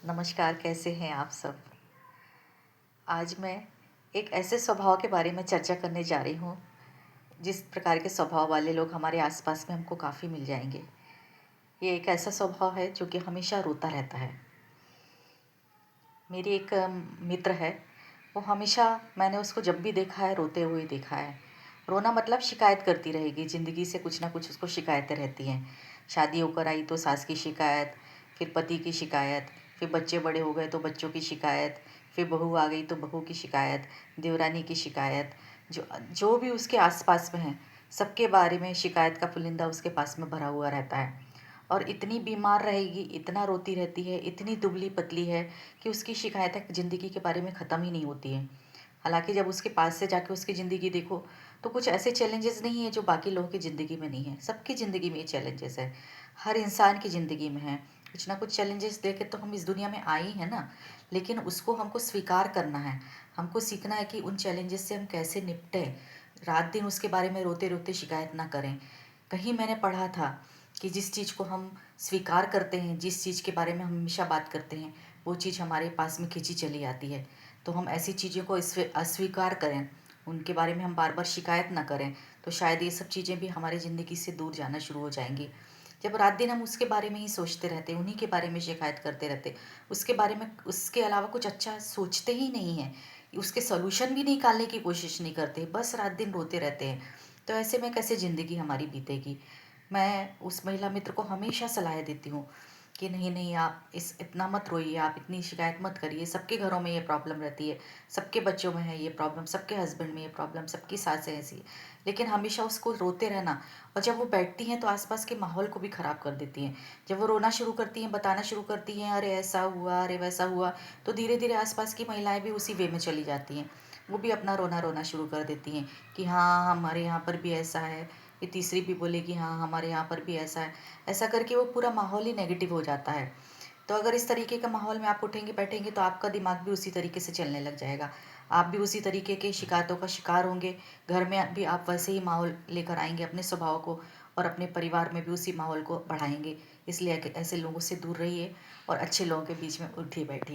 नमस्कार, कैसे हैं आप सब? आज मैं एक ऐसे स्वभाव के बारे में चर्चा करने जा रही हूँ, जिस प्रकार के स्वभाव वाले लोग हमारे आसपास में हमको काफ़ी मिल जाएँगे। ये एक ऐसा स्वभाव है जो कि हमेशा रोता रहता है। मेरी एक मित्र है, वो हमेशा मैंने उसको जब भी देखा है रोते हुए देखा है। रोना मतलब शिकायत करती रहेगी, ज़िंदगी से कुछ ना कुछ उसको शिकायतें रहती हैं। शादी होकर आई तो सास की शिकायत, फिर पति की शिकायत, फिर बच्चे बड़े हो गए तो बच्चों की शिकायत, फिर बहू आ गई तो बहू की शिकायत, देवरानी की शिकायत। जो जो भी उसके आस-पास में है, सबके बारे में शिकायत का पुलिंदा उसके पास में भरा हुआ रहता है। और इतनी बीमार रहेगी, इतना रोती रहती है, इतनी दुबली-पतली है कि उसकी शिकायतें ज़िंदगी के बारे में ख़त्म ही नहीं होती हैं। हालाँकि जब उसके पास से जाके उसकी ज़िंदगी देखो, तो कुछ ऐसे चैलेंजेस नहीं हैं जो बाकी लोगों की ज़िंदगी में नहीं है। सबकी ज़िंदगी में ये चैलेंजेस है। हर इंसान की ज़िंदगी में है। कुछ ना कुछ चैलेंजेस देके तो हम इस दुनिया में आए ही हैं ना, लेकिन उसको हमको स्वीकार करना है। हमको सीखना है कि उन चैलेंजेस से हम कैसे निपटें। रात-दिन उसके बारे में रोते-रोते शिकायत ना करें। कहीं मैंने पढ़ा था कि जिस चीज़ को हम स्वीकार करते हैं, जिस चीज़ के बारे में हम हमेशा बात करते हैं, वो चीज़ हमारे पास में खींची चली आती है। तो हम ऐसी चीज़ों को अस्वीकार करें, उनके बारे में हम बार-बार शिकायत ना करें, तो शायद ये सब चीज़ें भी हमारी ज़िंदगी से दूर जाना शुरू हो जाएँगी। जब रात-दिन हम उसके बारे में ही सोचते रहते, उन्हीं के बारे में शिकायत करते रहते, उसके बारे में उसके अलावा कुछ अच्छा सोचते ही नहीं हैं, उसके सॉल्यूशन भी निकालने की कोशिश नहीं करते, बस रात-दिन रोते रहते हैं। तो ऐसे में कैसे ज़िंदगी हमारी बीतेगी? मैं उस महिला मित्र को हमेशा सलाह देती हूँ कि नहीं नहीं, आप इस इतना मत रोइए, आप इतनी शिकायत मत करिए। सबके घरों में ये प्रॉब्लम रहती है, सबके बच्चों में है ये प्रॉब्लम, सबके हस्बैंड में ये प्रॉब्लम, सबकी सासें ऐसी है। लेकिन हमेशा उसको रोते रहना, और जब वो बैठती हैं तो आसपास के माहौल को भी ख़राब कर देती हैं। जब वो रोना शुरू करती हैं, बताना शुरू करती हैं, अरे ऐसा हुआ, अरे वैसा हुआ, तो धीरे धीरे आसपास की महिलाएं भी उसी वे में चली जाती हैं। वो भी अपना रोना रोना शुरू कर देती हैं कि हाँ, हमारे यहाँ पर भी ऐसा है। ये तीसरी भी बोलेगी हाँ, हमारे यहाँ पर भी ऐसा है। ऐसा करके वो पूरा माहौल ही नेगेटिव हो जाता है। तो अगर इस तरीके का माहौल में आप उठेंगे बैठेंगे तो आपका दिमाग भी उसी तरीके से चलने लग जाएगा। आप भी उसी तरीके के शिकायतों का शिकार होंगे। घर में भी आप वैसे ही माहौल लेकर आएंगे अपने स्वभाव को, और अपने परिवार में भी उसी माहौल को बढ़ाएंगे। इसलिए ऐसे लोगों से दूर रहिए और अच्छे लोगों के बीच में उठिए बैठिए।